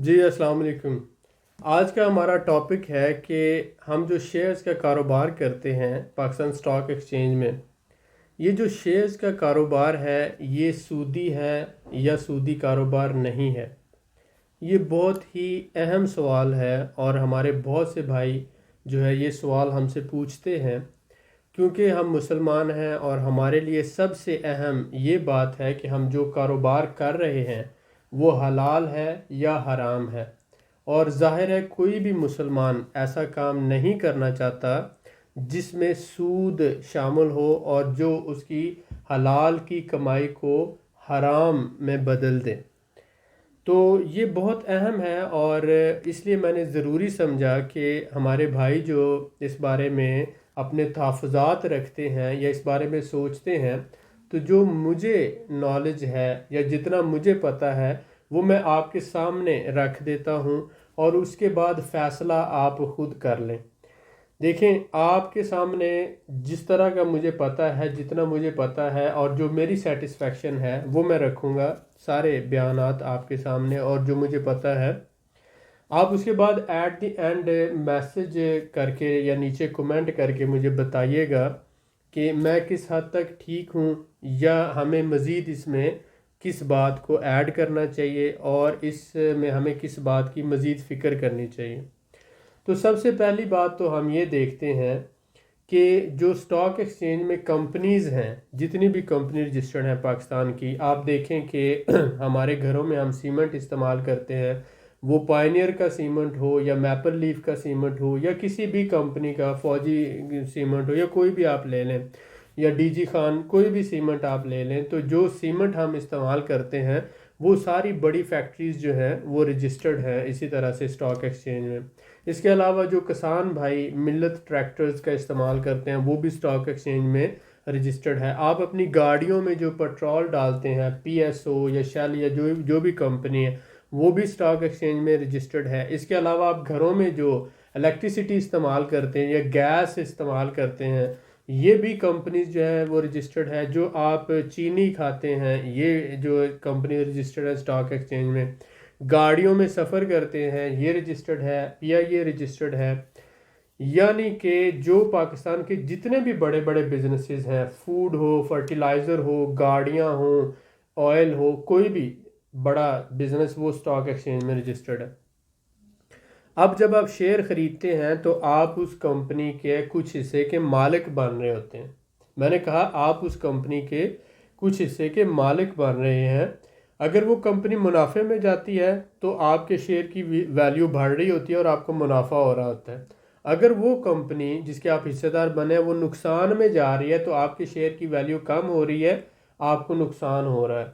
جی السلام علیکم۔ آج کا ہمارا ٹاپک ہے کہ ہم جو شیئرز کا کاروبار کرتے ہیں پاکستان سٹاک ایکسچینج میں، یہ جو شیئرز کا کاروبار ہے یہ سودی ہے یا سودی کاروبار نہیں ہے؟ یہ بہت ہی اہم سوال ہے اور ہمارے بہت سے بھائی جو ہے یہ سوال ہم سے پوچھتے ہیں، کیونکہ ہم مسلمان ہیں اور ہمارے لیے سب سے اہم یہ بات ہے کہ ہم جو کاروبار کر رہے ہیں وہ حلال ہے یا حرام ہے۔ اور ظاہر ہے کوئی بھی مسلمان ایسا کام نہیں کرنا چاہتا جس میں سود شامل ہو اور جو اس کی حلال کی کمائی کو حرام میں بدل دے۔ تو یہ بہت اہم ہے اور اس لیے میں نے ضروری سمجھا کہ ہمارے بھائی جو اس بارے میں اپنے تحفظات رکھتے ہیں یا اس بارے میں سوچتے ہیں، تو جو مجھے نالج ہے یا جتنا مجھے پتہ ہے وہ میں آپ کے سامنے رکھ دیتا ہوں اور اس کے بعد فیصلہ آپ خود کر لیں۔ دیکھیں، آپ کے سامنے جس طرح کا مجھے پتہ ہے، جتنا مجھے پتہ ہے اور جو میری سیٹسفیکشن ہے وہ میں رکھوں گا، سارے بیانات آپ کے سامنے، اور جو مجھے پتہ ہے آپ اس کے بعد ایٹ دی اینڈ میسج کر کے یا نیچے کمنٹ کر کے مجھے بتائیے گا کہ میں کس حد تک ٹھیک ہوں یا ہمیں مزید اس میں کس بات کو ایڈ کرنا چاہیے اور اس میں ہمیں کس بات کی مزید فکر کرنی چاہیے۔ تو سب سے پہلی بات تو ہم یہ دیکھتے ہیں کہ جو سٹاک ایکسچینج میں کمپنیز ہیں، جتنی بھی کمپنی رجسٹرڈ ہیں پاکستان کی، آپ دیکھیں کہ ہمارے گھروں میں ہم سیمنٹ استعمال کرتے ہیں، وہ پائنیئر کا سیمنٹ ہو یا میپل لیف کا سیمنٹ ہو یا کسی بھی کمپنی کا، فوجی سیمنٹ ہو یا کوئی بھی آپ لے لیں، یا ڈی جی خان، کوئی بھی سیمنٹ آپ لے لیں، تو جو سیمنٹ ہم استعمال کرتے ہیں وہ ساری بڑی فیکٹریز جو ہیں وہ رجسٹرڈ ہیں اسی طرح سے سٹاک ایکسچینج میں۔ اس کے علاوہ جو کسان بھائی ملت ٹریکٹرز کا استعمال کرتے ہیں وہ بھی سٹاک ایکسچینج میں رجسٹرڈ ہے۔ آپ اپنی گاڑیوں میں جو پیٹرول ڈالتے ہیں، پی ایس او یا شیل یا جو بھی کمپنی ہے، وہ بھی سٹاک ایکسچینج میں رجسٹرڈ ہے۔ اس کے علاوہ آپ گھروں میں جو الیکٹریسٹی استعمال کرتے ہیں یا گیس استعمال کرتے ہیں، یہ بھی کمپنیز جو ہیں وہ رجسٹرڈ ہے۔ جو آپ چینی کھاتے ہیں، یہ جو کمپنی رجسٹرڈ ہے سٹاک ایکسچینج میں۔ گاڑیوں میں سفر کرتے ہیں، یہ رجسٹرڈ ہے یا یہ رجسٹرڈ ہے۔ یعنی کہ جو پاکستان کے جتنے بھی بڑے بڑے بزنسز ہیں، فوڈ ہو، فرٹیلائزر ہو، گاڑیاں ہوں، آئل ہو، کوئی بھی بڑا بزنس وہ سٹاک ایکسچینج میں رجسٹرڈ ہے۔ اب جب آپ شیئر خریدتے ہیں تو آپ اس کمپنی کے کچھ حصے کے مالک بن رہے ہوتے ہیں۔ میں نے کہا آپ اس کمپنی کے کچھ حصے کے مالک بن رہے ہیں۔ اگر وہ کمپنی منافع میں جاتی ہے تو آپ کے شیئر کی ویلیو بڑھ رہی ہوتی ہے اور آپ کو منافع ہو رہا ہوتا ہے۔ اگر وہ کمپنی جس کے آپ حصے دار بنے ہیں وہ نقصان میں جا رہی ہے تو آپ کے شیئر کی ویلیو کم ہو رہی ہے، آپ کو نقصان ہو رہا ہے۔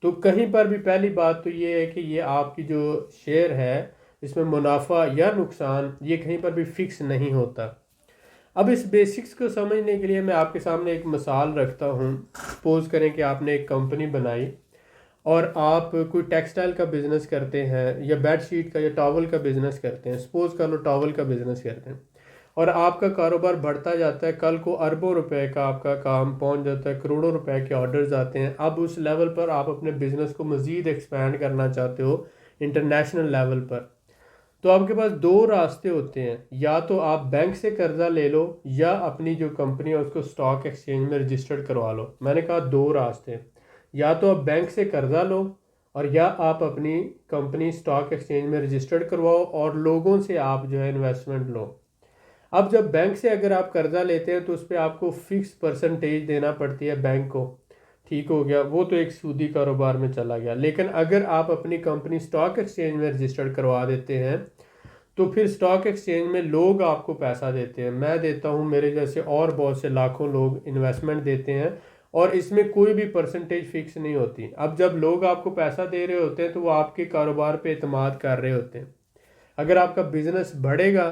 تو کہیں پر بھی پہلی بات تو یہ ہے کہ یہ آپ کی جو شیئر ہے اس میں منافع یا نقصان یہ کہیں پر بھی فکس نہیں ہوتا۔ اب اس بیسکس کو سمجھنے کے لیے میں آپ کے سامنے ایک مثال رکھتا ہوں۔ سپوز کریں کہ آپ نے ایک کمپنی بنائی اور آپ کوئی ٹیکسٹائل کا بزنس کرتے ہیں یا بیڈ شیٹ کا یا ٹاول کا بزنس کرتے ہیں، سپوز کر لو ٹاول کا بزنس کرتے ہیں، اور آپ کا کاروبار بڑھتا جاتا ہے، کل کو اربوں روپے کا آپ کا کام پہنچ جاتا ہے، کروڑوں روپے کے آرڈرز آتے ہیں۔ اب اس لیول پر آپ اپنے بزنس کو مزید ایکسپینڈ کرنا چاہتے ہو انٹرنیشنل لیول پر، تو آپ کے پاس دو راستے ہوتے ہیں۔ یا تو آپ بینک سے قرضہ لے لو یا اپنی جو کمپنی ہے اس کو سٹاک ایکسچینج میں رجسٹرڈ کروا لو۔ میں نے کہا دو راستے، یا تو آپ بینک سے قرضہ لو اور یا آپ اپنی کمپنی سٹاک ایکسچینج میں رجسٹرڈ کرواؤ اور لوگوں سے آپ جو ہے انویسٹمنٹ لو۔ اب جب بینک سے اگر آپ قرضہ لیتے ہیں تو اس پہ آپ کو فکس پرسنٹیج دینا پڑتی ہے بینک کو، ٹھیک ہو گیا، وہ تو ایک سودی کاروبار میں چلا گیا۔ لیکن اگر آپ اپنی کمپنی سٹاک ایکسچینج میں رجسٹرڈ کروا دیتے ہیں تو پھر سٹاک ایکسچینج میں لوگ آپ کو پیسہ دیتے ہیں، میں دیتا ہوں، میرے جیسے اور بہت سے لاکھوں لوگ انویسٹمنٹ دیتے ہیں، اور اس میں کوئی بھی پرسنٹیج فکس نہیں ہوتی۔ اب جب لوگ آپ کو پیسہ دے رہے ہوتے ہیں تو وہ آپ کے کاروبار پہ اعتماد کر رہے ہوتے ہیں۔ اگر آپ کا بزنس بڑھے گا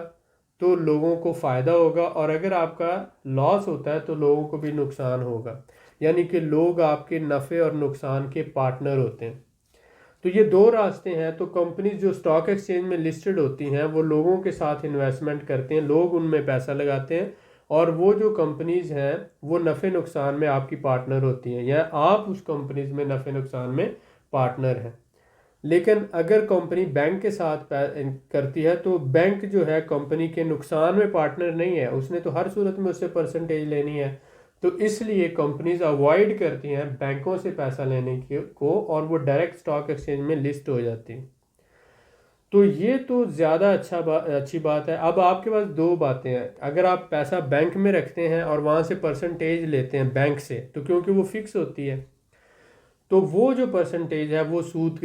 تو لوگوں کو فائدہ ہوگا، اور اگر آپ کا لاس ہوتا ہے تو لوگوں کو بھی نقصان ہوگا، یعنی کہ لوگ آپ کے نفع اور نقصان کے پارٹنر ہوتے ہیں۔ تو یہ دو راستے ہیں۔ تو کمپنیز جو سٹاک ایکسچینج میں لسٹڈ ہوتی ہیں وہ لوگوں کے ساتھ انویسٹمنٹ کرتے ہیں، لوگ ان میں پیسہ لگاتے ہیں، اور وہ جو کمپنیز ہیں وہ نفع نقصان میں آپ کی پارٹنر ہوتی ہیں، یا آپ اس کمپنیز میں نفع نقصان میں پارٹنر ہیں۔ لیکن اگر کمپنی بینک کے ساتھ کرتی ہے تو بینک جو ہے کمپنی کے نقصان میں پارٹنر نہیں ہے، اس نے تو ہر صورت میں اس سے پرسنٹیج لینی ہے. تو اس لیے کمپنیز اوائڈ کرتی ہیں بینکوں سے پیسہ لینے کو، اور وہ ڈائریکٹ اسٹاک ایکسچینج میں لسٹ ہو جاتی ہیں. تو یہ تو زیادہ اچھی بات ہے. اب آپ کے پاس دو باتیں ہیں. اگر آپ پیسہ بینک میں رکھتے ہیں اور وہاں سے پرسنٹیج لیتے ہیں بینک سے، تو کیونکہ وہ فکس ہوتی ہے، تو وہ جو پرسنٹیج ہے وہ سود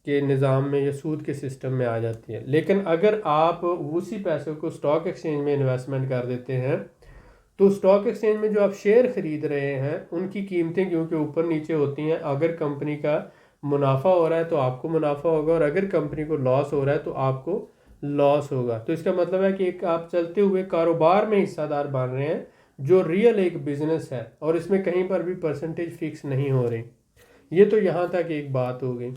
کے نظام میں یا سود کے سسٹم میں آ جاتی ہے. لیکن اگر آپ اسی پیسے کو اسٹاک ایکسچینج میں انویسٹمنٹ کر دیتے ہیں، تو اسٹاک ایکسچینج میں جو آپ شیئر خرید رہے ہیں ان کی قیمتیں کیونکہ اوپر نیچے ہوتی ہیں، اگر کمپنی کا منافع ہو رہا ہے تو آپ کو منافع ہوگا، اور اگر کمپنی کو لاس ہو رہا ہے تو آپ کو لاس ہوگا. تو اس کا مطلب ہے کہ ایک آپ چلتے ہوئے کاروبار میں حصہ دار بن رہے ہیں جو ریئل ایک بزنس ہے، اور اس میں کہیں پر بھی پرسنٹیج فکس نہیں ہو رہی. یہ تو یہاں تک ایک بات ہو گئی.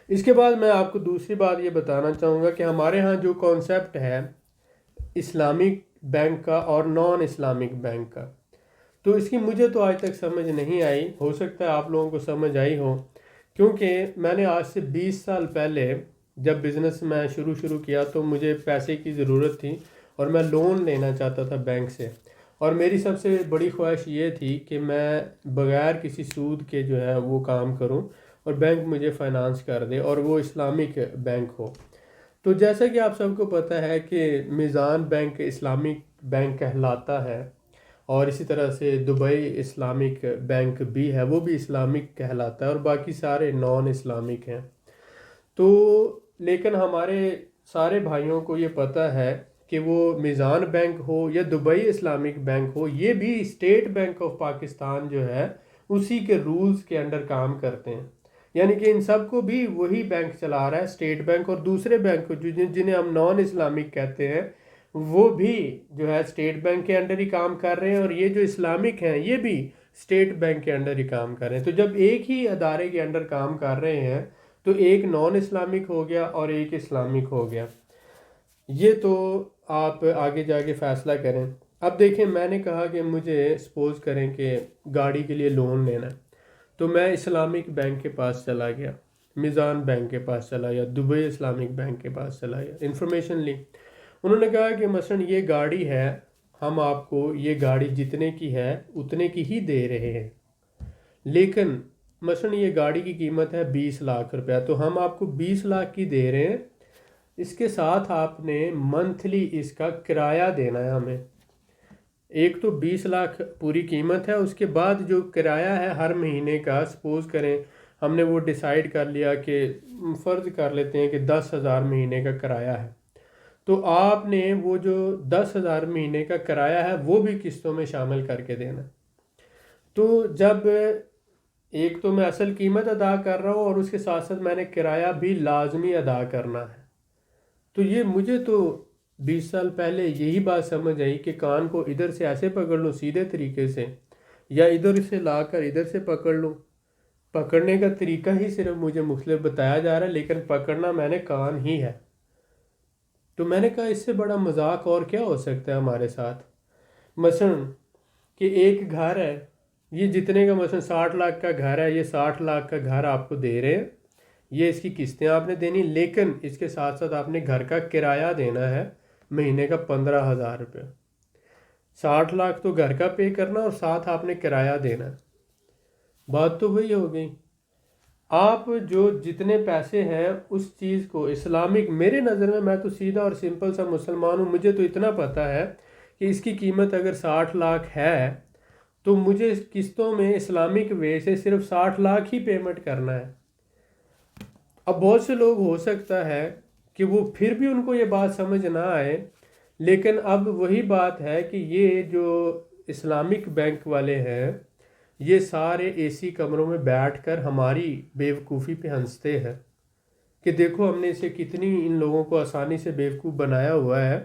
اس کے بعد میں آپ کو دوسری بات یہ بتانا چاہوں گا کہ ہمارے ہاں جو کانسیپٹ ہے اسلامک بینک کا اور نان اسلامک بینک کا، تو اس کی مجھے تو آج تک سمجھ نہیں آئی. ہو سکتا ہے آپ لوگوں کو سمجھ آئی ہو، کیونکہ میں نے آج سے 20 سال پہلے جب بزنس میں شروع کیا تو مجھے پیسے کی ضرورت تھی اور میں لون لینا چاہتا تھا بینک سے، اور میری سب سے بڑی خواہش یہ تھی کہ میں بغیر کسی سود کے جو ہے وہ کام کروں اور بینک مجھے فائنانس کر دے اور وہ اسلامک بینک ہو. تو جیسا کہ آپ سب کو پتہ ہے کہ میزان بینک اسلامک بینک کہلاتا ہے، اور اسی طرح سے دبئی اسلامک بینک بھی ہے، وہ بھی اسلامک کہلاتا ہے، اور باقی سارے نان اسلامک ہیں. تو لیکن ہمارے سارے بھائیوں کو یہ پتہ ہے کہ وہ میزان بینک ہو یا دبئی اسلامک بینک ہو، یہ بھی اسٹیٹ بینک آف پاکستان جو ہے اسی کے رولز کے انڈر کام کرتے ہیں. یعنی کہ ان سب کو بھی وہی بینک چلا رہا ہے، اسٹیٹ بینک، اور دوسرے بینک جنہیں ہم نان اسلامک کہتے ہیں وہ بھی جو ہے اسٹیٹ بینک کے انڈر ہی کام کر رہے ہیں، اور یہ جو اسلامک ہیں یہ بھی اسٹیٹ بینک کے انڈر ہی کام کر رہے ہیں. تو جب ایک ہی ادارے کے انڈر کام کر رہے ہیں تو ایک نان اسلامک ہو گیا اور ایک اسلامک ہو گیا. یہ تو آپ آگے جا کے فیصلہ کریں. اب دیکھیں، میں نے کہا کہ مجھے سپوز کریں کہ گاڑی کے لیے لون لینا ہے، تو میں اسلامک بینک کے پاس چلا گیا، میزان بینک کے پاس چلا گیا، دبئی اسلامک بینک کے پاس چلا گیا، انفارمیشن لی. انہوں نے کہا کہ مثلا یہ گاڑی ہے، ہم آپ کو یہ گاڑی جتنے کی ہے اتنے کی ہی دے رہے ہیں، لیکن مثلا یہ گاڑی کی قیمت ہے 20 لاکھ روپیہ، تو ہم آپ کو 20 لاکھ کی دے رہے ہیں، اس کے ساتھ آپ نے منتھلی اس کا کرایہ دینا ہے ہمیں. ایک تو 20 لاکھ پوری قیمت ہے، اس کے بعد جو کرایہ ہے ہر مہینے کا، سپوز کریں ہم نے وہ ڈیسائیڈ کر لیا کہ فرض کر لیتے ہیں کہ 10,000 مہینے کا کرایہ ہے، تو آپ نے وہ جو 10,000 مہینے کا کرایہ ہے وہ بھی قسطوں میں شامل کر کے دینا. تو جب ایک تو میں اصل قیمت ادا کر رہا ہوں اور اس کے ساتھ ساتھ میں نے کرایہ بھی لازمی ادا کرنا ہے. تو یہ مجھے تو 20 سال پہلے یہی بات سمجھ آئی کہ کان کو ادھر سے ایسے پکڑ لوں سیدھے طریقے سے، یا ادھر سے لا کر ادھر سے پکڑ لوں. پکڑنے کا طریقہ ہی صرف مجھے مختلف بتایا جا رہا ہے، لیکن پکڑنا میں نے کان ہی ہے. تو میں نے کہا اس سے بڑا مذاق اور کیا ہو سکتا ہے ہمارے ساتھ. مثلا کہ ایک گھر ہے، یہ جتنے کا مثلا 60 لاکھ کا گھر ہے، یہ 60 لاکھ کا گھر آپ کو دے رہے ہیں، یہ اس کی قسطیں آپ نے دینی، لیکن اس کے ساتھ ساتھ آپ نے گھر کا کرایہ دینا ہے مہینے کا 15,000 روپے. 60 لاکھ تو گھر کا پے کرنا اور ساتھ آپ نے کرایہ دینا. بات تو وہی ہو گئی. آپ جو جتنے پیسے ہیں اس چیز کو اسلامک، میرے نظر میں تو سیدھا اور سمپل سا مسلمان ہوں، مجھے تو اتنا پتہ ہے کہ اس کی قیمت اگر 60 لاکھ ہے تو مجھے قسطوں میں اسلامک وے سے صرف 60 لاکھ ہی پیمنٹ کرنا ہے. اب بہت سے لوگ ہو سکتا ہے کہ وہ پھر بھی ان کو یہ بات سمجھ نہ آئے، لیکن اب وہی بات ہے کہ یہ جو اسلامک بینک والے ہیں یہ سارے اے سی کمروں میں بیٹھ کر ہماری بیوقوفی پہ ہنستے ہیں کہ دیکھو ہم نے اسے کتنی ان لوگوں کو آسانی سے بیوقوف بنایا ہوا ہے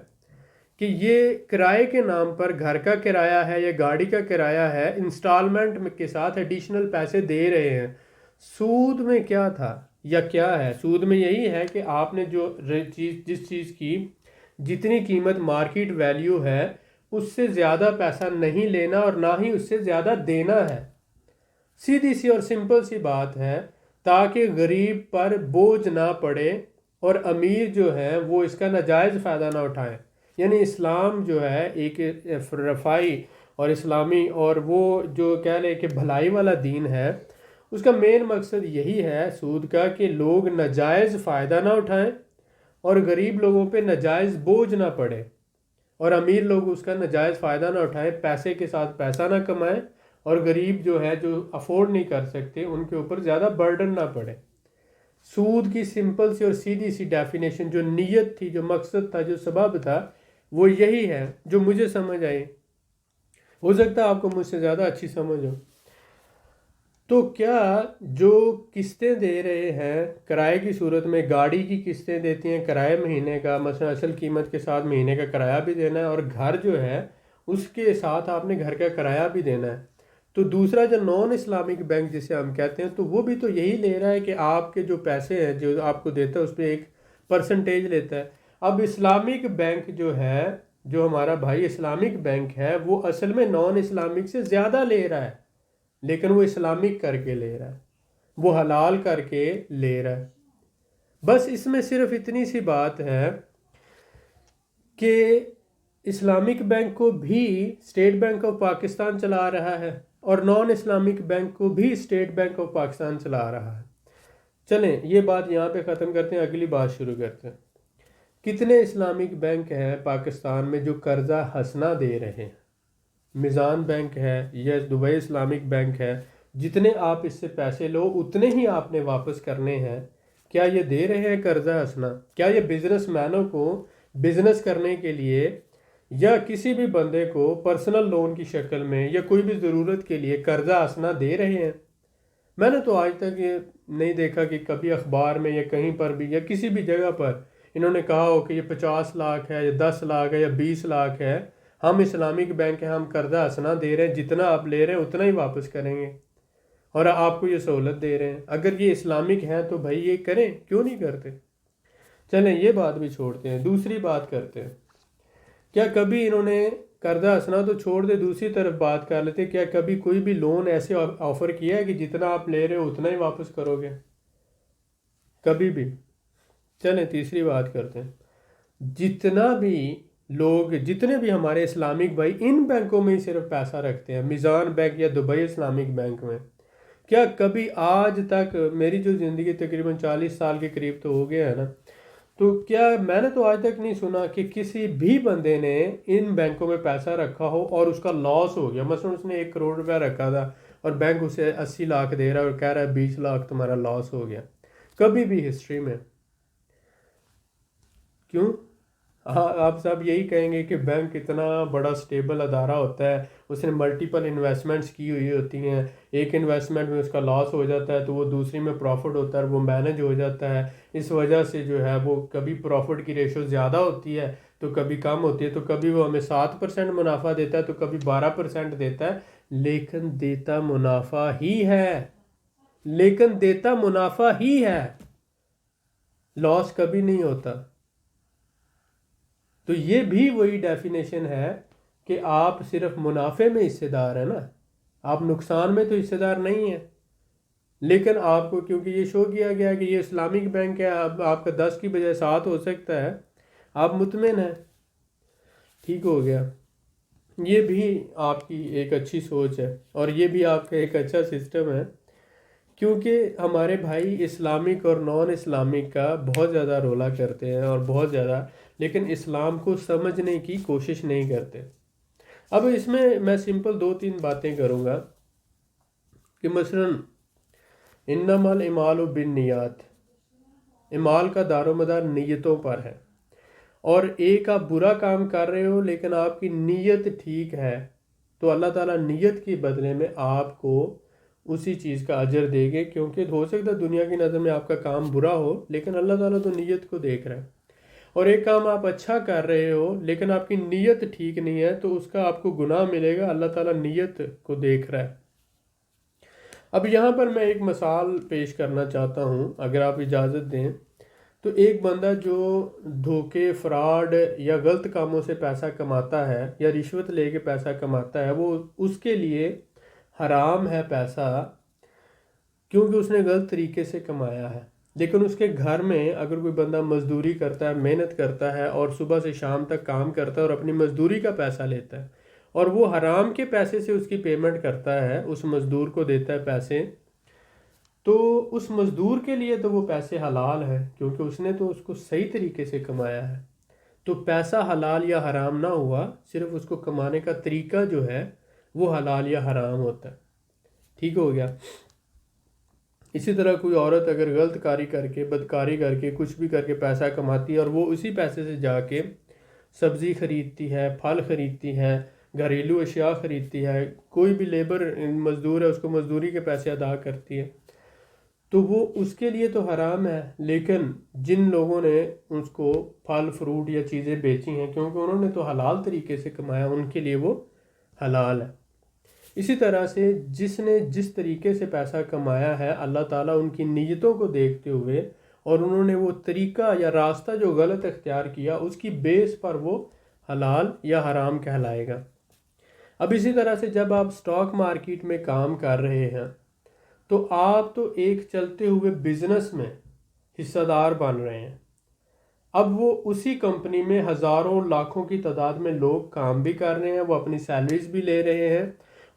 کہ یہ کرائے کے نام پر گھر کا کرایہ ہے یا گاڑی کا کرایہ ہے، انسٹالمنٹ کے ساتھ ایڈیشنل پیسے دے رہے ہیں. سود میں کیا تھا یا کیا ہے؟ سود میں یہی ہے کہ آپ نے جس چیز کی جتنی قیمت مارکیٹ ویلیو ہے اس سے زیادہ پیسہ نہیں لینا اور نہ ہی اس سے زیادہ دینا ہے. سیدھی سی اور سمپل سی بات ہے. تاکہ غریب پر بوجھ نہ پڑے اور امیر جو ہیں وہ اس کا ناجائز فائدہ نہ اٹھائیں۔ یعنی اسلام جو ہے ایک رفائی اور اسلامی اور وہ جو کہہ لیں کہ بھلائی والا دین ہے، اس کا مین مقصد یہی ہے سود کا کہ لوگ ناجائز فائدہ نہ اٹھائیں اور غریب لوگوں پہ ناجائز بوجھ نہ پڑے، اور امیر لوگ اس کا ناجائز فائدہ نہ اٹھائیں، پیسے کے ساتھ پیسہ نہ کمائیں، اور غریب جو ہے جو افورڈ نہیں کر سکتے ان کے اوپر زیادہ برڈن نہ پڑے۔ سود کی سمپل سی اور سیدھی سی ڈیفینیشن، جو نیت تھی، جو مقصد تھا، جو سبب تھا، وہ یہی ہے جو مجھے سمجھ آئی۔ ہو سکتا ہے آپ کو مجھ سے زیادہ اچھی سمجھ ہو۔ تو کیا جو قسطیں دے رہے ہیں کرائے کی صورت میں، گاڑی کی قسطیں دیتی ہیں کرائے مہینے کا، مثلا اصل قیمت کے ساتھ مہینے کا کرایہ بھی دینا ہے، اور گھر جو ہے اس کے ساتھ آپ نے گھر کا کرایہ بھی دینا ہے، تو دوسرا جو نان اسلامک بینک جسے ہم کہتے ہیں، تو وہ بھی تو یہی لے رہا ہے کہ آپ کے جو پیسے ہیں جو آپ کو دیتا ہے اس پہ ایک پرسنٹیج لیتا ہے۔ اب اسلامک بینک جو ہے، جو ہمارا بھائی اسلامک بینک ہے، وہ اصل میں نان اسلامک سے زیادہ لے رہا ہے، لیکن وہ اسلامک کر کے لے رہا ہے، وہ حلال کر کے لے رہا ہے۔ بس اس میں صرف اتنی سی بات ہے کہ اسلامک بینک کو بھی اسٹیٹ بینک آف پاکستان چلا رہا ہے، اور نان اسلامک بینک کو بھی اسٹیٹ بینک آف پاکستان چلا رہا ہے۔ چلیں یہ بات یہاں پہ ختم کرتے ہیں، اگلی بات شروع کرتے ہیں۔ کتنے اسلامک بینک ہیں پاکستان میں جو قرضہ حسنہ دے رہے ہیں؟ میزان بینک ہے یا دبئی اسلامک بینک ہے، جتنے آپ اس سے پیسے لو اتنے ہی آپ نے واپس کرنے ہیں۔ کیا یہ دے رہے ہیں قرضہ حسنہ؟ کیا یہ بزنس مینوں کو بزنس کرنے کے لیے یا کسی بھی بندے کو پرسنل لون کی شکل میں یا کوئی بھی ضرورت کے لیے قرضہ حسنہ دے رہے ہیں؟ میں نے تو آج تک یہ نہیں دیکھا کہ کبھی اخبار میں یا کہیں پر بھی یا کسی بھی جگہ پر انہوں نے کہا ہو کہ یہ 50 لاکھ ہے یا 10 لاکھ ہے یا 20 لاکھ ہے، ہم اسلامک بینک ہیں، ہم قرضہ حسنہ دے رہے ہیں، جتنا آپ لے رہے ہیں اتنا ہی واپس کریں گے، اور آپ کو یہ سہولت دے رہے ہیں۔ اگر یہ اسلامک ہیں تو بھائی یہ کریں، کیوں نہیں کرتے؟ چلیں یہ بات بھی چھوڑتے ہیں، دوسری بات کرتے ہیں۔ کیا کبھی انہوں نے قرضہ حسنہ تو چھوڑ دے، دوسری طرف بات کر لیتے، کیا کبھی کوئی بھی لون ایسے آفر کیا ہے کہ جتنا آپ لے رہے ہو اتنا ہی واپس کرو گے؟ کبھی بھی؟ چلیں تیسری بات کرتے ہیں۔ جتنا بھی لوگ، جتنے بھی ہمارے اسلامک بھائی ان بینکوں میں ہی صرف پیسہ رکھتے ہیں، میزان بینک یا دبئی اسلامک بینک میں، کیا کبھی آج تک، میری جو زندگی تقریباً 40 سال کے قریب تو ہو گیا ہے نا، تو کیا میں نے تو آج تک نہیں سنا کہ کسی بھی بندے نے ان بینکوں میں پیسہ رکھا ہو اور اس کا لاس ہو گیا۔ مثلا اس نے 1 کروڑ روپیہ رکھا تھا اور بینک اسے 80 لاکھ دے رہا ہے اور کہہ رہا ہے 20 لاکھ تمہارا لاس ہو گیا، کبھی بھی ہسٹری میں؟ کیوں؟ آپ سب یہی کہیں گے کہ بینک اتنا بڑا سٹیبل ادارہ ہوتا ہے، اس نے ملٹیپل انویسٹمنٹس کی ہوئی ہوتی ہیں، ایک انویسٹمنٹ میں اس کا لاس ہو جاتا ہے تو وہ دوسری میں پروفٹ ہوتا ہے، وہ مینج ہو جاتا ہے، اس وجہ سے جو ہے وہ کبھی پروفٹ کی ریشو زیادہ ہوتی ہے تو کبھی کم ہوتی ہے، تو کبھی وہ ہمیں 7% منافع دیتا ہے تو کبھی 12% دیتا ہے، لیکن دیتا منافع ہی ہے، لیکن دیتا منافع ہی ہے، لاس کبھی نہیں ہوتا۔ تو یہ بھی وہی ڈیفینیشن ہے کہ آپ صرف منافع میں حصے دار ہیں نا، آپ نقصان میں تو حصے دار نہیں ہیں، لیکن آپ کو کیونکہ یہ شو کیا گیا کہ یہ اسلامک بینک ہے، اب آپ کا 10 کی بجائے 7 ہو سکتا ہے، آپ مطمئن ہیں، ٹھیک ہو گیا۔ یہ بھی آپ کی ایک اچھی سوچ ہے اور یہ بھی آپ کا ایک اچھا سسٹم ہے، کیونکہ ہمارے بھائی اسلامک اور نان اسلامک کا بہت زیادہ رولا کرتے ہیں اور بہت زیادہ، لیکن اسلام کو سمجھنے کی کوشش نہیں کرتے۔ اب اس میں سمپل 2-3 باتیں کروں گا کہ مثلا انما الاعمال بالنیات، اعمال کا دار و مدار نیتوں پر ہے، اور ایک آپ برا کام کر رہے ہو لیکن آپ کی نیت ٹھیک ہے تو اللہ تعالیٰ نیت کے بدلے میں آپ کو اسی چیز کا اجر دے گے، کیونکہ ہو سکتا ہے دنیا کی نظر میں آپ کا کام برا ہو لیکن اللہ تعالیٰ تو نیت کو دیکھ رہا ہے، اور ایک کام آپ اچھا کر رہے ہو لیکن آپ کی نیت ٹھیک نہیں ہے تو اس کا آپ کو گناہ ملے گا، اللہ تعالیٰ نیت کو دیکھ رہا ہے۔ اب یہاں پر میں ایک مثال پیش کرنا چاہتا ہوں اگر آپ اجازت دیں، تو ایک بندہ جو دھوکے، فراڈ یا غلط کاموں سے پیسہ کماتا ہے یا رشوت لے کے پیسہ کماتا ہے، وہ اس کے لیے حرام ہے پیسہ کیونکہ اس نے غلط طریقے سے کمایا ہے۔ لیکن اس کے گھر میں اگر کوئی بندہ مزدوری کرتا ہے، محنت کرتا ہے اور صبح سے شام تک کام کرتا ہے اور اپنی مزدوری کا پیسہ لیتا ہے اور وہ حرام کے پیسے سے اس کی پیمنٹ کرتا ہے، اس مزدور کو دیتا ہے پیسے، تو اس مزدور کے لیے تو وہ پیسے حلال ہیں، کیونکہ اس نے تو اس کو صحیح طریقے سے کمایا ہے۔ تو پیسہ حلال یا حرام نہ ہوا، صرف اس کو کمانے کا طریقہ جو ہے وہ حلال یا حرام ہوتا ہے۔ ٹھیک ہو گیا؟ اسی طرح کوئی عورت اگر غلط کاری کر کے، بدکاری کر کے، کچھ بھی کر کے پیسہ کماتی ہے اور وہ اسی پیسے سے جا کے سبزی خریدتی ہے، پھل خریدتی ہے، گھریلو اشیاء خریدتی ہے، کوئی بھی لیبر مزدور ہے اس کو مزدوری کے پیسے ادا کرتی ہے، تو وہ اس کے لیے تو حرام ہے۔ لیکن جن لوگوں نے اس کو پھل فروٹ یا چیزیں بیچی ہیں، کیونکہ انہوں نے تو حلال طریقے سے کمایا، ان کے لیے وہ حلال ہے۔ اسی طرح سے جس نے جس طریقے سے پیسہ کمایا ہے، اللہ تعالیٰ ان کی نیتوں کو دیکھتے ہوئے اور انہوں نے وہ طریقہ یا راستہ جو غلط اختیار کیا، اس کی بیس پر وہ حلال یا حرام کہلائے گا۔ اب اسی طرح سے جب آپ سٹاک مارکیٹ میں کام کر رہے ہیں تو آپ تو ایک چلتے ہوئے بزنس میں حصہ دار بن رہے ہیں۔ اب وہ اسی کمپنی میں ہزاروں لاکھوں کی تعداد میں لوگ کام بھی کر رہے ہیں، وہ اپنی سیلریز بھی لے رہے ہیں،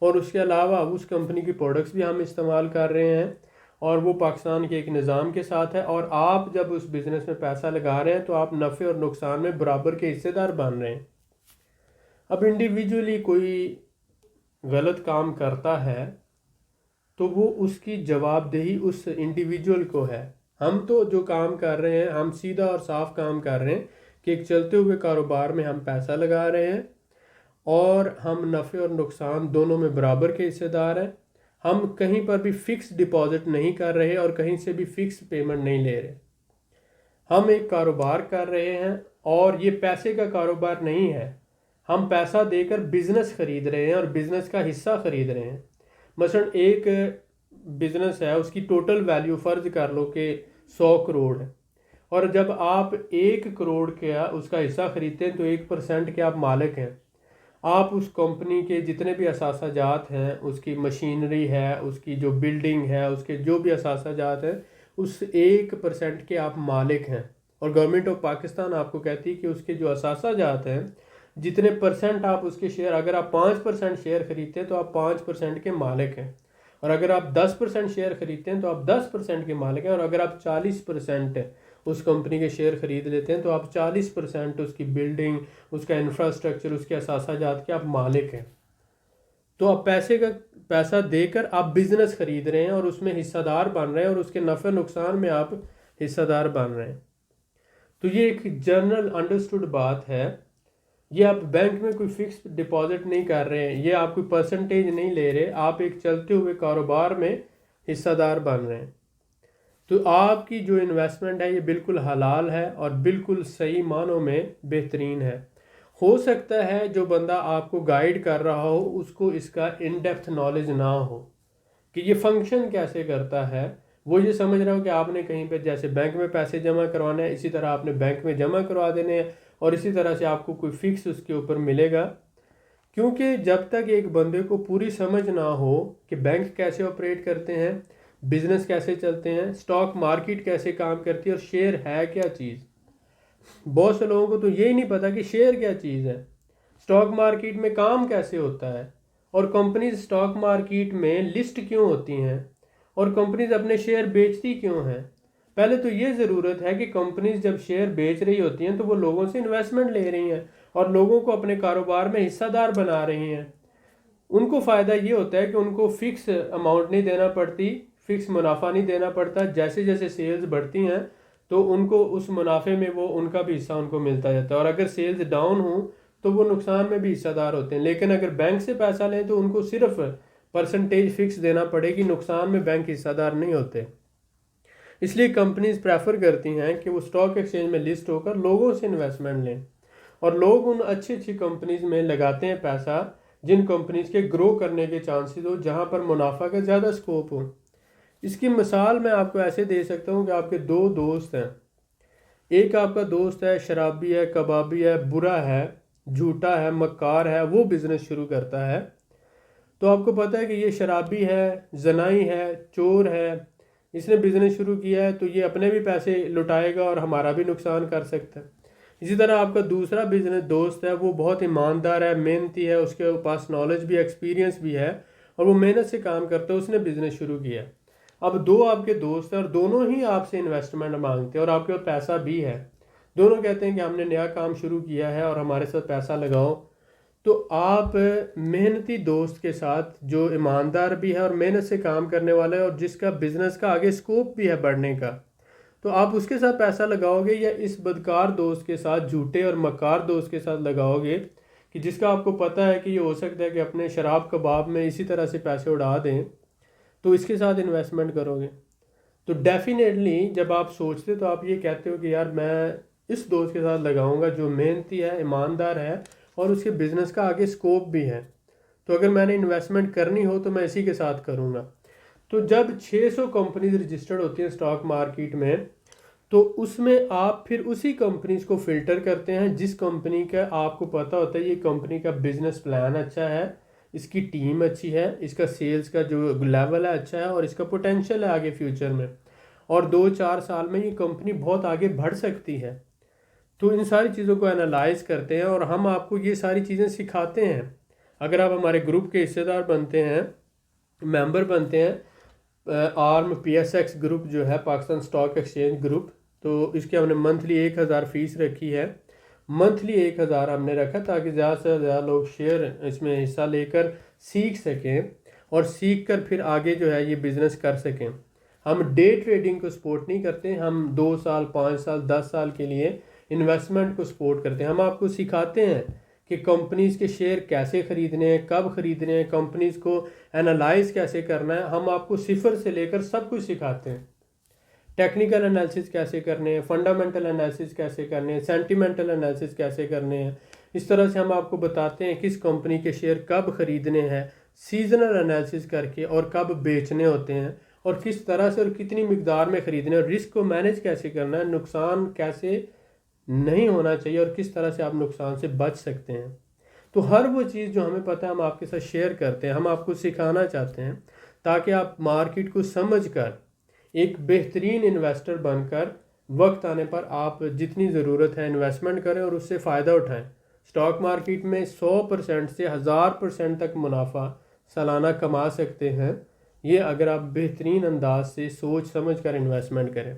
اور اس کے علاوہ اس کمپنی کی پروڈکٹس بھی ہم استعمال کر رہے ہیں، اور وہ پاکستان کے ایک نظام کے ساتھ ہے، اور آپ جب اس بزنس میں پیسہ لگا رہے ہیں تو آپ نفع اور نقصان میں برابر کے حصے دار بن رہے ہیں۔ اب انڈیویجولی کوئی غلط کام کرتا ہے تو وہ اس کی جواب دہی اس انڈیویجول کو ہے۔ ہم تو جو کام کر رہے ہیں، ہم سیدھا اور صاف کام کر رہے ہیں کہ ایک چلتے ہوئے کاروبار میں ہم پیسہ لگا رہے ہیں اور ہم نفع اور نقصان دونوں میں برابر کے حصے دار ہیں۔ ہم کہیں پر بھی فکس ڈپازٹ نہیں کر رہے اور کہیں سے بھی فکس پیمنٹ نہیں لے رہے۔ ہم ایک کاروبار کر رہے ہیں اور یہ پیسے کا کاروبار نہیں ہے، ہم پیسہ دے کر بزنس خرید رہے ہیں اور بزنس کا حصہ خرید رہے ہیں۔ مثلا ایک بزنس ہے، اس کی ٹوٹل ویلیو فرض کر لو کہ 100 کروڑ ہے، اور جب آپ 1 کروڑ کا اس کا حصہ خریدتے ہیں تو 1% کے آپ مالک ہیں۔ آپ اس کمپنی کے جتنے بھی اثاثہ جات ہیں، اس کی مشینری ہے، اس کی جو بلڈنگ ہے، اس کے جو بھی اثاثہ جات ہیں، اس 1% کے آپ مالک ہیں، اور گورنمنٹ آف پاکستان آپ کو کہتی ہے کہ اس کے جو اثاثہ جات ہیں، جتنے پرسنٹ آپ اس کے شیئر، اگر آپ 5% شیئر خریدتے ہیں تو آپ 5% کے مالک ہیں، اور اگر آپ 10% شیئر خریدتے ہیں تو آپ 10% کے مالک ہیں، اور اگر آپ 40% اس کمپنی کے شیئر خرید لیتے ہیں تو آپ 40% اس کی بلڈنگ، اس کا انفراسٹرکچر، اس کے اثاثہ جات کے آپ مالک ہیں۔ تو آپ پیسہ دے کر آپ بزنس خرید رہے ہیں اور اس میں حصہ دار بن رہے ہیں، اور اس کے نفع نقصان میں آپ حصہ دار بن رہے ہیں۔ تو یہ ایک جنرل انڈرسٹوڈ بات ہے۔ یہ آپ بینک میں کوئی فکس ڈپازٹ نہیں کر رہے ہیں، یہ آپ کوئی پرسنٹیج نہیں لے رہے، آپ ایک چلتے ہوئے کاروبار میں حصہ دار بن رہے ہیں۔ تو آپ کی جو انویسٹمنٹ ہے یہ بالکل حلال ہے اور بالکل صحیح معنوں میں بہترین ہے۔ ہو سکتا ہے جو بندہ آپ کو گائیڈ کر رہا ہو اس کو اس کا ان ڈیپتھ نالج نہ ہو کہ یہ فنکشن کیسے کرتا ہے، وہ یہ سمجھ رہا ہو کہ آپ نے کہیں پہ جیسے بینک میں پیسے جمع کروانا ہے، اسی طرح آپ نے بینک میں جمع کروا دینے ہیں اور اسی طرح سے آپ کو کوئی فکس اس کے اوپر ملے گا۔ کیونکہ جب تک ایک بندے کو پوری سمجھ نہ ہو کہ بینک کیسے آپریٹ کرتے ہیں، بزنس کیسے چلتے ہیں، سٹاک مارکیٹ کیسے کام کرتی ہے اور شیئر ہے کیا چیز، بہت سے لوگوں کو تو یہی نہیں پتا کہ شیئر کیا چیز ہے، سٹاک مارکیٹ میں کام کیسے ہوتا ہے، اور کمپنیز سٹاک مارکیٹ میں لسٹ کیوں ہوتی ہیں، اور کمپنیز اپنے شیئر بیچتی کیوں ہیں۔ پہلے تو یہ ضرورت ہے کہ کمپنیز جب شیئر بیچ رہی ہوتی ہیں تو وہ لوگوں سے انویسٹمنٹ لے رہی ہیں اور لوگوں کو اپنے کاروبار میں حصہ دار بنا رہی ہیں۔ ان کو فائدہ یہ ہوتا ہے کہ ان کو فکس اماؤنٹ نہیں دینا پڑتی، فکس منافع نہیں دینا پڑتا، جیسے جیسے سیلز بڑھتی ہیں تو ان کو اس منافع میں وہ ان کا بھی حصہ ان کو ملتا جاتا ہے، اور اگر سیلز ڈاؤن ہوں تو وہ نقصان میں بھی حصہ دار ہوتے ہیں۔ لیکن اگر بینک سے پیسہ لیں تو ان کو صرف پرسنٹیج فکس دینا پڑے گی، نقصان میں بینک حصہ دار نہیں ہوتے۔ اس لیے کمپنیز پریفر کرتی ہیں کہ وہ سٹاک ایکسچینج میں لسٹ ہو کر لوگوں سے انویسٹمنٹ لیں، اور لوگ ان اچھی اچھی کمپنیز میں لگاتے ہیں پیسہ جن کمپنیز کے گرو کرنے کے چانسز ہو، جہاں پر منافع کا زیادہ سکوپ ہو۔ اس کی مثال میں آپ کو ایسے دے سکتا ہوں کہ آپ کے 2 دوست ہیں، ایک آپ کا دوست ہے شرابی ہے، کبابی ہے، برا ہے، جھوٹا ہے، مکار ہے، وہ بزنس شروع کرتا ہے تو آپ کو پتہ ہے کہ یہ شرابی ہے، زنائی ہے، چور ہے، اس نے بزنس شروع کیا ہے تو یہ اپنے بھی پیسے لٹائے گا اور ہمارا بھی نقصان کر سکتا ہے۔ اسی طرح آپ کا دوسرا بزنس دوست ہے، وہ بہت ایماندار ہے، محنتی ہے، اس کے پاس نالج بھی، ایکسپیرینس بھی ہے اور وہ محنت سے کام کرتا ہے، اس نے بزنس شروع کیا۔ اب دو آپ کے دوست ہیں اور دونوں ہی آپ سے انویسٹمنٹ مانگتے ہیں اور آپ کے پاس پیسہ بھی ہے، دونوں کہتے ہیں کہ ہم نے نیا کام شروع کیا ہے اور ہمارے ساتھ پیسہ لگاؤ، تو آپ محنتی دوست کے ساتھ جو ایماندار بھی ہے اور محنت سے کام کرنے والا ہے اور جس کا بزنس کا آگے سکوپ بھی ہے بڑھنے کا، تو آپ اس کے ساتھ پیسہ لگاؤ گے یا اس بدکار دوست کے ساتھ، جھوٹے اور مکار دوست کے ساتھ لگاؤ گے کہ جس کا آپ کو پتہ ہے کہ یہ ہو سکتا ہے کہ اپنے شراب کباب میں اسی طرح سے پیسے اڑا دیں، تو اس کے ساتھ انویسٹمنٹ کرو گے؟ تو ڈیفینیٹلی جب آپ سوچتے تو آپ یہ کہتے ہو کہ یار میں اس دوست کے ساتھ لگاؤں گا جو محنتی ہے، ایماندار ہے اور اس کے بزنس کا آگے سکوپ بھی ہے، تو اگر میں نے انویسٹمنٹ کرنی ہو تو میں اسی کے ساتھ کروں گا۔ تو جب 600 کمپنیز رجسٹرڈ ہوتی ہیں اسٹاک مارکیٹ میں، تو اس میں آپ پھر اسی کمپنیز کو فلٹر کرتے ہیں جس کمپنی کا آپ کو پتہ ہوتا ہے یہ کمپنی کا بزنس پلان اچھا ہے، اس کی ٹیم اچھی ہے، اس کا سیلز کا جو لیول ہے اچھا ہے اور اس کا پوٹینشیل ہے آگے فیوچر میں، اور 2-4 سال میں یہ کمپنی بہت آگے بڑھ سکتی ہے۔ تو ان ساری چیزوں کو انالائز کرتے ہیں اور ہم آپ کو یہ ساری چیزیں سکھاتے ہیں۔ اگر آپ ہمارے گروپ کے حصے دار بنتے ہیں، ممبر بنتے ہیں، آرم پی ایس ایکس گروپ جو ہے پاکستان اسٹاک ایکسچینج گروپ، تو اس کی ہم نے منتھلی 1000 فیس رکھی ہے، منتھلی 1000 ہم نے رکھا تاکہ زیادہ سے زیادہ لوگ شیئر اس میں حصہ لے کر سیکھ سکیں اور سیکھ کر پھر آگے جو ہے یہ بزنس کر سکیں۔ ہم ڈے ٹریڈنگ کو سپورٹ نہیں کرتے، ہم 2 سال، 5 سال، 10 سال کے لیے انویسٹمنٹ کو سپورٹ کرتے ہیں۔ ہم آپ کو سکھاتے ہیں کہ کمپنیز کے شیئر کیسے خریدنے ہیں، کب خریدنے ہیں، کمپنیز کو انالائز کیسے کرنا ہے، ہم آپ کو صفر سے لے کر سب کچھ سکھاتے ہیں۔ ٹیکنیکل انالیسس کیسے کرنے ہیں، فنڈامنٹل انالیسس کیسے کرنے ہیں، سینٹیمنٹل انالیسس کیسے کرنے ہیں، اس طرح سے ہم آپ کو بتاتے ہیں کس کمپنی کے شیئر کب خریدنے ہیں، سیزنل انالیسس کر کے، اور کب بیچنے ہوتے ہیں اور کس طرح سے اور کتنی مقدار میں خریدنے ہیں، اور رسک کو مینیج کیسے کرنا ہے، نقصان کیسے نہیں ہونا چاہیے اور کس طرح سے آپ نقصان سے بچ سکتے ہیں۔ تو ہر وہ چیز جو ہمیں پتہ ہے ہم آپ کے ساتھ شیئر کرتے ہیں، ہم آپ کو سکھانا چاہتے ہیں تاکہ آپ مارکیٹ کو سمجھ کر ایک بہترین انویسٹر بن کر وقت آنے پر آپ جتنی ضرورت ہے انویسٹمنٹ کریں اور اس سے فائدہ اٹھائیں۔ اسٹاک مارکیٹ میں 100% سے 1000% تک منافع سالانہ کما سکتے ہیں، یہ اگر آپ بہترین انداز سے سوچ سمجھ کر انویسٹمنٹ کریں۔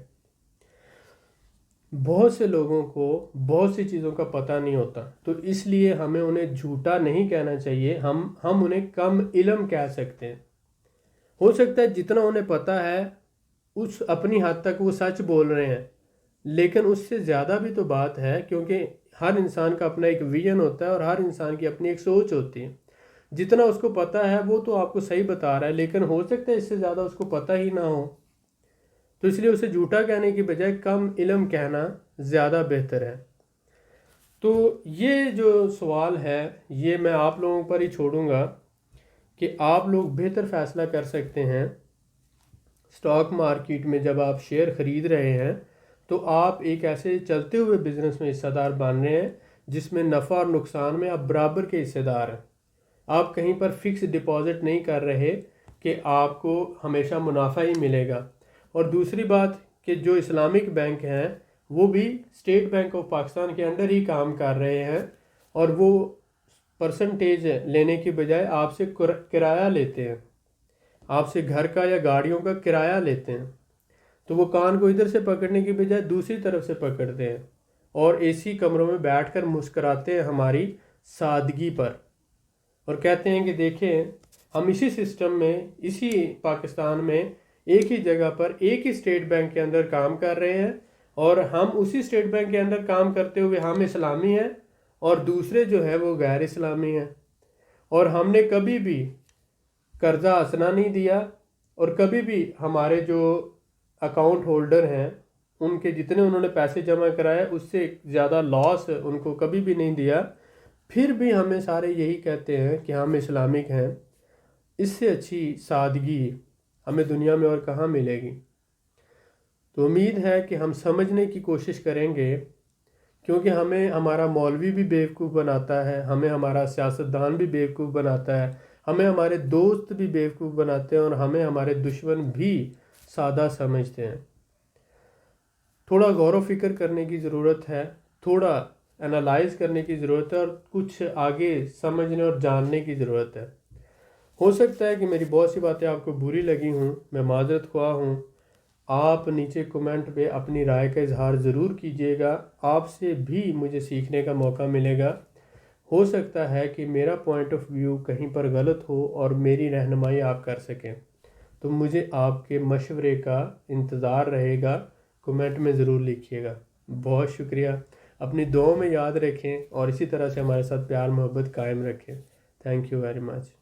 بہت سے لوگوں کو بہت سی چیزوں کا پتہ نہیں ہوتا، تو اس لیے ہمیں انہیں جھوٹا نہیں کہنا چاہیے، ہم انہیں کم علم کہہ سکتے ہیں۔ ہو سکتا ہے جتنا انہیں پتہ ہے اس اپنی حد تک وہ سچ بول رہے ہیں، لیکن اس سے زیادہ بھی تو بات ہے، کیونکہ ہر انسان کا اپنا ایک ویژن ہوتا ہے اور ہر انسان کی اپنی ایک سوچ ہوتی ہے۔ جتنا اس کو پتہ ہے وہ تو آپ کو صحیح بتا رہا ہے، لیکن ہو سکتا ہے اس سے زیادہ اس کو پتہ ہی نہ ہو، تو اس لیے اسے جھوٹا کہنے کی بجائے کم علم کہنا زیادہ بہتر ہے۔ تو یہ جو سوال ہے یہ میں آپ لوگوں پر ہی چھوڑوں گا کہ آپ لوگ بہتر فیصلہ کر سکتے ہیں۔ اسٹاک مارکیٹ میں جب آپ شیئر خرید رہے ہیں تو آپ ایک ایسے چلتے ہوئے بزنس میں حصہ دار بن رہے ہیں جس میں نفع اور نقصان میں آپ برابر کے حصے دار ہیں۔ آپ کہیں پر فکس ڈپازٹ نہیں کر رہے کہ آپ کو ہمیشہ منافع ہی ملے گا۔ اور دوسری بات کہ جو اسلامک بینک ہیں وہ بھی اسٹیٹ بینک آف پاکستان کے انڈر ہی کام کر رہے ہیں، اور وہ پرسنٹیج لینے کی بجائے آپ سے کرایہ لیتے ہیں، آپ سے گھر کا یا گاڑیوں کا کرایہ لیتے ہیں، تو وہ کان کو ادھر سے پکڑنے کی بجائے دوسری طرف سے پکڑتے ہیں اور اے سی کمروں میں بیٹھ کر مسکراتے ہیں ہماری سادگی پر، اور کہتے ہیں کہ دیکھیں ہم اسی سسٹم میں، اسی پاکستان میں ایک ہی جگہ پر ایک ہی اسٹیٹ بینک کے اندر کام کر رہے ہیں، اور ہم اسی اسٹیٹ بینک کے اندر کام کرتے ہوئے ہم اسلامی ہیں اور دوسرے جو ہے وہ غیر اسلامی ہیں، اور ہم نے کبھی بھی قرضہ حسنہ نہیں دیا، اور کبھی بھی ہمارے جو اکاؤنٹ ہولڈر ہیں ان کے جتنے انہوں نے پیسے جمع کرائے اس سے زیادہ لاس ان کو کبھی بھی نہیں دیا، پھر بھی ہمیں سارے یہی کہتے ہیں کہ ہم اسلامک ہیں۔ اس سے اچھی سادگی ہمیں دنیا میں اور کہاں ملے گی؟ تو امید ہے کہ ہم سمجھنے کی کوشش کریں گے، کیونکہ ہمیں ہمارا مولوی بھی بیوقوف بناتا ہے، ہمیں ہمارا سیاستدان بھی بیوقوف بناتا ہے، ہمیں ہمارے دوست بھی بیوقوف بناتے ہیں اور ہمیں ہمارے دشمن بھی سادہ سمجھتے ہیں۔ تھوڑا غور و فکر کرنے کی ضرورت ہے، تھوڑا انالائز کرنے کی ضرورت ہے اور کچھ آگے سمجھنے اور جاننے کی ضرورت ہے۔ ہو سکتا ہے کہ میری بہت سی باتیں آپ کو بری لگی ہوں، میں معذرت خواہ ہوں۔ آپ نیچے کمنٹ پہ اپنی رائے کا اظہار ضرور کیجیے گا، آپ سے بھی مجھے سیکھنے کا موقع ملے گا۔ ہو سکتا ہے کہ میرا پوائنٹ آف ویو کہیں پر غلط ہو اور میری رہنمائی آپ کر سکیں، تو مجھے آپ کے مشورے کا انتظار رہے گا، کمنٹ میں ضرور لکھیے گا۔ بہت شکریہ، اپنی دعاؤں میں یاد رکھیں اور اسی طرح سے ہمارے ساتھ پیار محبت قائم رکھیں۔ Thank you very much.